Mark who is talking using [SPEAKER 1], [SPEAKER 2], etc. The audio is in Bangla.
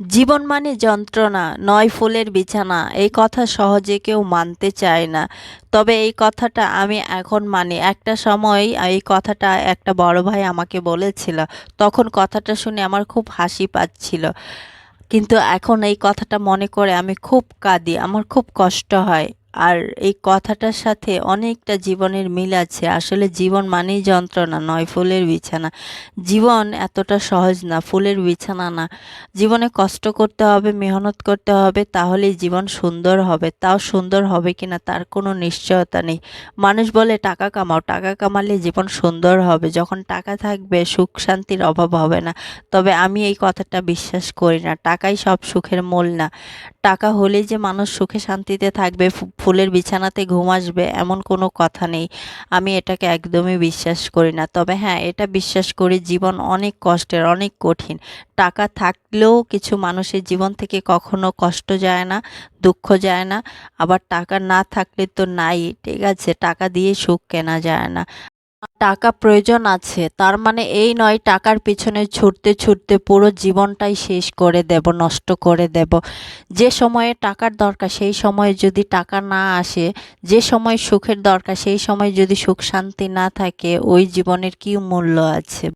[SPEAKER 1] জীবন মানে যন্ত্রণা, নয় ফুলের বিছানা। এই কথা সহজে কেউ মানতে চায় না। তবে এই কথাটা আমি এখন মানি। একটা সময় এই কথাটা একটা বড় ভাই আমাকে বলেছিল। তখন কথাটা শুনে আমার খুব হাসি পাচ্ছিল। কিন্তু এখন এই কথাটা মনে করে আমি খুব কাঁদি। আমার খুব কষ্ট হয়। আর এই কথাটার সাথে অনেকটা জীবনের মিল আছে। আসলে জীবন মানেই যন্ত্রণা, নয় ফুলের বিছানা। জীবন এতটা সহজ না, ফুলের বিছানা না। জীবনে কষ্ট করতে হবে, মেহনত করতে হবে, তাহলেই জীবন সুন্দর হবে। তাও সুন্দর হবে কিনা তার কোনো নিশ্চয়তা নেই। মানুষ বলে টাকা কামাও, টাকা কামালে জীবন সুন্দর হবে। যখন টাকা থাকবে সুখ শান্তির অভাব হবে না। তবে আমি এই কথাটা বিশ্বাস করি না। টাকাই সব সুখের মূল না। টাকা হলেই যে মানুষ সুখে শান্তিতে থাকবে, ফুলের বিছানাতে ঘুম আসবে, এমন কোনো কথা নেই। আমি এটাকে একদমই বিশ্বাস করি না। তবে হ্যাঁ, এটা বিশ্বাস করি জীবন অনেক কষ্টের, অনেক কঠিন। টাকা থাকলেও কিছু মানুষের জীবন থেকে কখনো কষ্ট যায় না, দুঃখ যায় না। আবার টাকা না থাকলে তো নাই, ঠিক আছে? টাকা দিয়ে সুখ কেনা যায় না। টাকা প্রয়োজন আছে, তার মানে এই নয় টাকার পিছনে ছুটতে ছুটতে পুরো জীবনটাই শেষ করে দেব, নষ্ট করে দেব। যে সময়ে টাকার দরকার সেই সময়ে যদি টাকা না আসে, যে সময় সুখের দরকার সেই সময় যদি সুখ শান্তি না থাকে, ওই জীবনের কি মূল্য আছে?